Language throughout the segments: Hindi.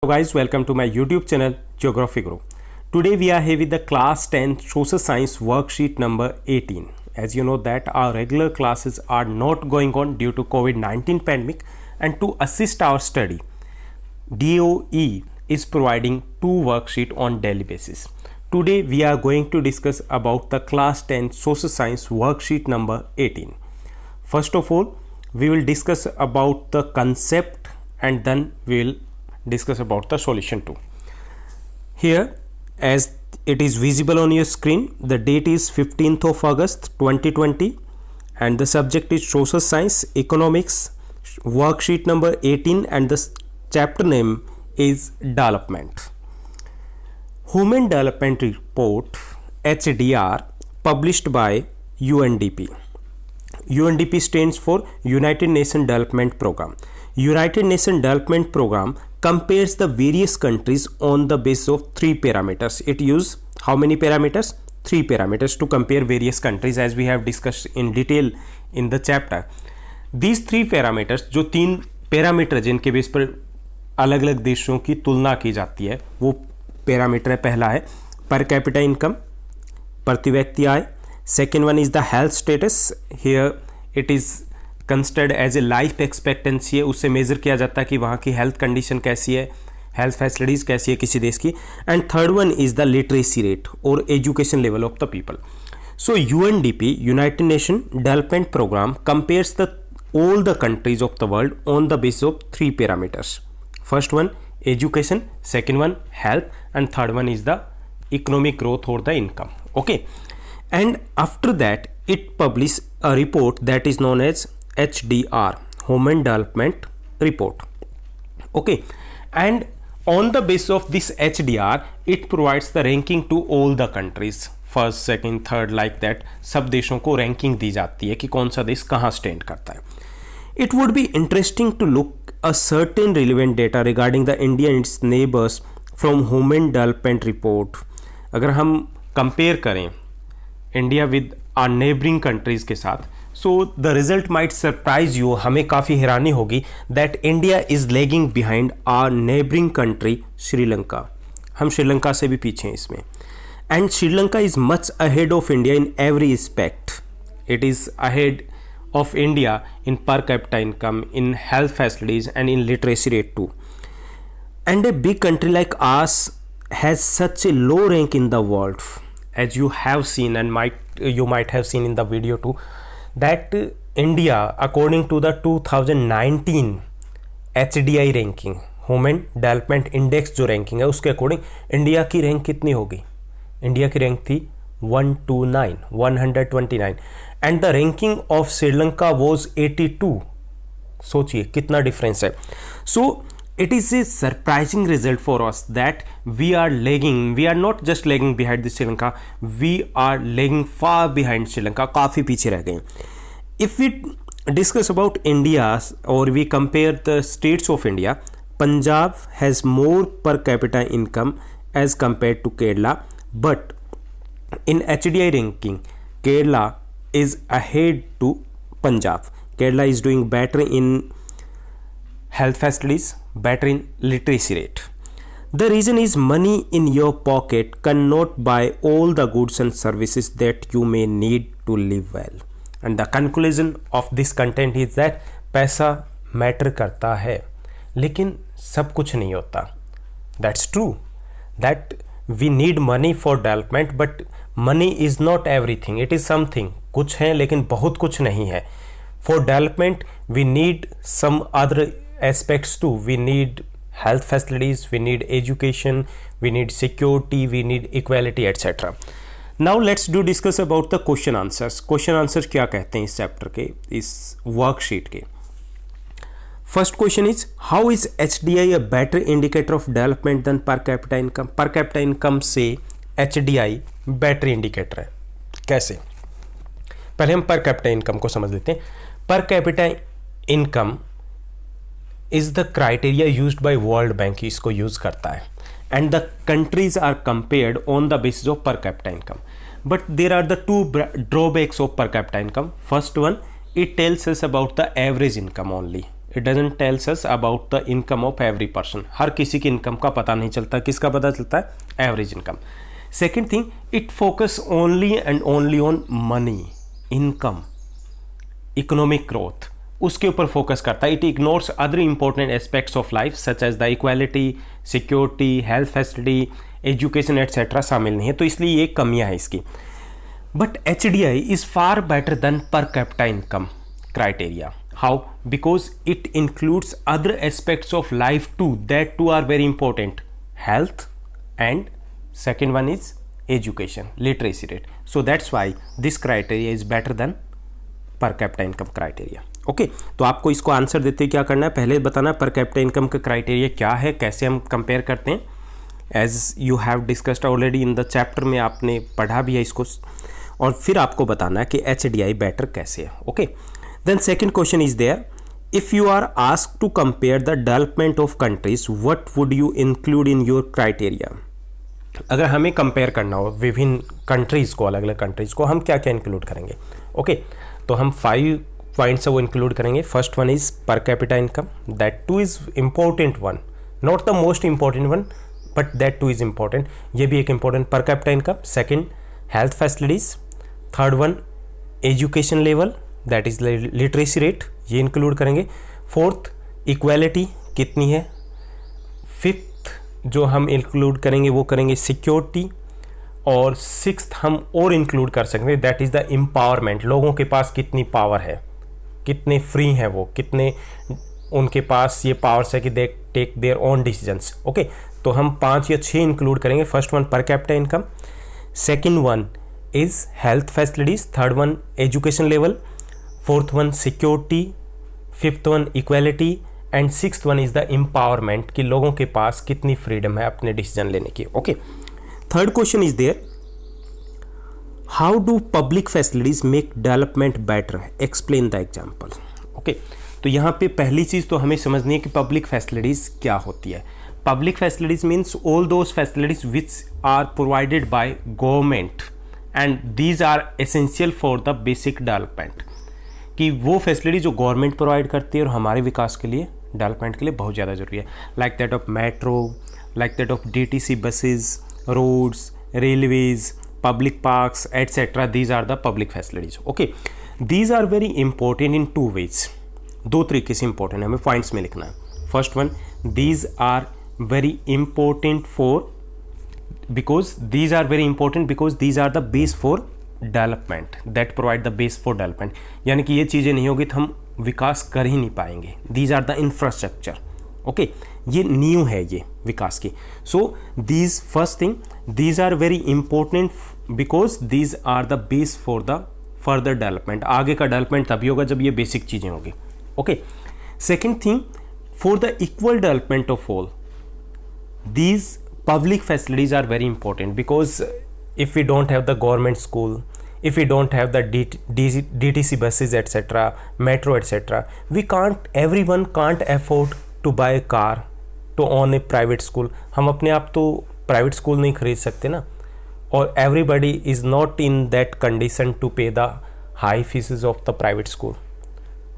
Hello guys, welcome to my YouTube channel Geography Guru. Today we are here with the class 10 social science worksheet number 18. As you know that our regular classes are not going on due to COVID-19 pandemic, and to assist our study, DOE is providing two worksheets on daily basis. Today we are going to discuss about the class 10 social science worksheet number 18. First of all, we will discuss about the concept and then we will discuss about the solution too. Here, as it is visible on your screen, the date is 15th of August 2020 and the subject is social science economics, worksheet number 18, and the chapter name is development. Human Development Report HDR published by UNDP. UNDP stands for United Nations Development Program. United Nations Development Program compares the various countries on the basis of three parameters. It uses how many parameters? Three parameters to compare various countries, as we have discussed in detail in the chapter. These three parameters, जो तीन पैरामीटर जिनके बेस पर अलग अलग देशों की तुलना की जाती है, वो पैरामीटर है, पहला है पर कैपिटा इनकम, प्रति व्यक्ति आय. Second one is the health status. Here it is considered as a life expectancy है, उससे मेजर किया जाता है कि वहाँ की हेल्थ कंडीशन कैसी है, हेल्थ फैसिलिटीज कैसी है किसी देश की. And third one is the literacy rate और education level of the people. So UNDP, United Nation Development Programme, compares the all the countries of the world on the basis of three parameters. First one education, second one health, and third one is the economic growth or the income. Okay, and after that it publishes a report that is known as HDR, Human Development Report. Okay, and on the basis of this HDR it provides the ranking to all the countries, first second third like that. सब देशों को रैंकिंग दी जाती है कि कौन सा देश कहाँ स्टैंड करता है. It would be interesting to look a certain relevant data regarding the India and its neighbours from human development report. अगर हम कंपेयर करें India with our neighbouring countries के साथ, so the result might surprise you. हमें काफ़ी हैरानी होगी that India is lagging behind our neighbouring country Sri Lanka. हम श्रीलंका से भी पीछे हैं इसमें. And Sri Lanka is much ahead of India in every aspect. It is ahead of India in per capita income, in health facilities, and in literacy rate too. And a big country like us has such a low rank in the world, as you have seen and you might have seen in the video too, that India, according to the 2019 HDI ranking, Human Development Index जो ranking है, उसके अकॉर्डिंग इंडिया की रैंक कितनी होगी? इंडिया की रैंक थी 129 and the ranking of Sri Lanka was 82. सोचिए कितना डिफरेंस है. So it is a surprising result for us that we are lagging, we are not just lagging behind the Sri Lanka, we are lagging far behind Sri Lanka. काफ़ी पीछे रह गए. If we discuss about India और we compare the states of India, Punjab has more per capita income as compare to Kerala. But in HDI ranking, Kerala is ahead to Punjab. Kerala is doing better in health facilities, better in literacy rate. The reason is money in your pocket cannot buy all the goods and services that you may need to live well. And the conclusion of this content is that पैसा मैटर करता है, लेकिन सब कुछ नहीं होता. That's true. That we need money for development, but money is not everything. It is something. कुछ है लेकिन बहुत कुछ नहीं है. For development we need some other aspects too. We need health facilities, we need education, we need security, we need equality, etc. Now let's discuss about the question answers. Question answers क्या कहते हैं इस चैप्टर के, इस वर्कशीट के. First question is, how is HDI a better indicator of development than per capita income? Per capita income से HDI better indicator है. कैसे? पहले हम per capita income को समझ लेते हैं. Per capita income is the criteria used by World Bank, इसको यूज़ करता है. And the countries are compared on the basis of per capita income. But there are the two drawbacks of per capita income. First one, it tells us about the average income only. It doesn't tells us about the income of every person. हर किसी की इनकम का पता नहीं चलता. किसका पता चलता है? Average income. Second thing, it focus only and only on money, income, economic growth, उसके ऊपर फोकस करता है. It ignores other important aspects of life such as the equality, security, health facility, education etcetera शामिल नहीं है. तो इसलिए ये कमियां हैं इसकी. But HDI is far better than per capita income criteria. How? Because it includes other aspects of life too. That too are very important. Health and second one is education, literacy rate. So that's why this criteria is better than per capita income criteria. Okay तो आपको इसको आंसर देते क्या करना है, पहले बताना पर कैपिटा इनकम का क्राइटेरिया क्या है, कैसे हम कंपेयर करते हैं. As you have discussed already in the chapter में, आपने पढ़ा भी है इसको, और फिर आपको बताना है कि HDI बेटर कैसे है. Okay then second question is there, if you are asked to compare the development of countries what would you include in your criteria. अगर हमें कंपेयर करना हो विभिन्न कंट्रीज़ को, अलग अलग कंट्रीज़ को, हम क्या क्या इंक्लूड करेंगे. ओके तो हम 5 पॉइंट्स वो इंक्लूड करेंगे. फर्स्ट वन इज़ पर capita income, that two is important one, not the most important one but that two is important. ये भी एक इम्पॉर्टेंट पर capita income. Second health facilities. Third one education level, that is literacy rate, ये इंक्लूड करेंगे. फोर्थ इक्वालिटी कितनी है. फिफ्थ जो हम इंक्लूड करेंगे वो करेंगे सिक्योरिटी. और सिक्स्थ हम और इंक्लूड कर सकते हैं, दैट इज़ द एम्पावरमेंट, लोगों के पास कितनी पावर है, कितने फ्री हैं वो, कितने उनके पास ये पावर्स है कि they take their own decisions. Okay तो हम 5 या 6 इंक्लूड करेंगे. First one per capita income, second one is health facilities, third one education level, fourth one security, fifth one equality and sixth one is the empowerment, कि लोगों के पास कितनी फ्रीडम है अपने डिसीजन लेने की. Okay third question is there, how do public facilities make development better, explain the example. Okay तो यहाँ पे पहली चीज़ तो हमें समझनी है कि पब्लिक फैसिलिटीज़ क्या होती है. Public facilities means all those facilities which are provided by government and these are essential for the basic development, कि वो फैसिलिटी जो गवर्नमेंट प्रोवाइड करती है और हमारे विकास के लिए, डेवलपमेंट के लिए बहुत ज़्यादा ज़रूरी है. Like that of metro, like that of DTC buses, roads, railways, public parks, etc. These are the public facilities. Okay, these are very important in 2 ways. 2 तरीके से important है, हमें points में लिखना है. First one, these are very important because these are very important because these are the base for development, that provide the base for development. यानी कि ये चीज़ें नहीं होगी तो हम विकास कर ही नहीं पाएंगे. These are the infrastructure. Okay ये नींव है ये विकास की. So these first thing, these are very important because these are the base for the further development. आगे का डेवलपमेंट तभी होगा जब ये बेसिक चीज़ें होंगी. Okay second thing, for the equal development of all these public facilities are very important because if we don't have the government school, if we don't have the DTC buses etc., metro etc., everyone can't afford to buy a car to own a private school. हम अपने आप तो प्राइवेट स्कूल नहीं खरीद सकते ना, और everybody is not in that condition to pay the high fees of the private school.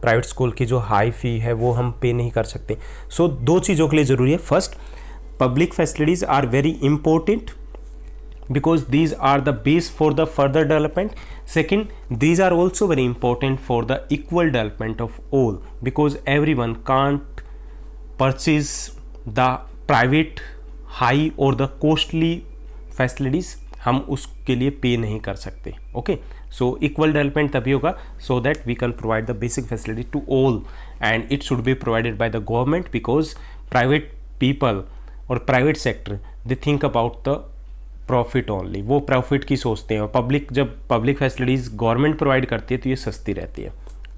Private school की जो हाई फ़ी है वो हम पे नहीं कर सकते. सो 2 चीज़ों के लिए ज़रूरी है. First, public facilities are very important because these are the base for the further development. Second, these are also very important for the equal development of all because everyone can't purchase the private high or the costly facilities. हम उसके लिए पे नहीं कर सकते. ओके सो इक्वल डेवलपमेंट तभी होगा so that we can provide the basic facility to all and it should be provided by the government because private people or private sector they think about the profit only. वो प्रॉफिट की सोचते हैं. और पब्लिक, जब पब्लिक फैसिलिटीज़ गवर्नमेंट प्रोवाइड करती है तो ये सस्ती रहती है.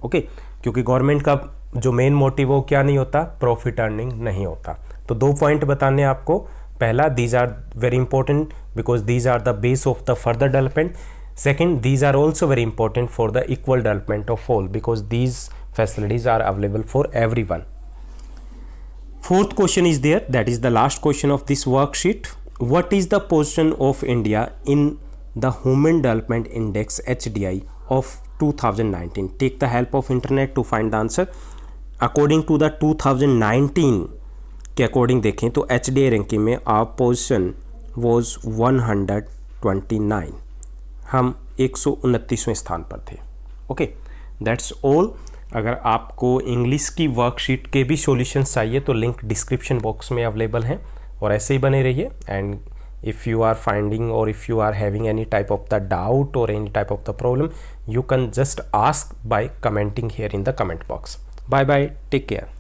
ओके क्योंकि गवर्नमेंट का जो मेन मोटिव वो क्या नहीं होता, प्रॉफिट अर्निंग नहीं होता. तो 2 पॉइंट बताने आपको. पहला, these are very important because these are the base of the further development. Second, these are also very important for the equal development of all because these facilities are available for everyone. Fourth question is there, that is the last question of this worksheet. What is the position of India in the Human Development Index HDI of 2019? Take the help of internet to find the answer. According to the 2019 के अकॉर्डिंग देखें तो HDI रैंकिंग में आवर पोजीशन वॉज 129, हम 129वें स्थान पर थे। Okay, that's all. अगर आपको इंग्लिश की वर्कशीट के भी सॉल्यूशंस चाहिए तो लिंक डिस्क्रिप्शन बॉक्स में अवेलेबल हैं, और ऐसे ही बने रहिए। And if you are finding or if you are having any type of the doubt or any type of the problem, you can just ask by commenting here in the comment box. Bye bye, take care.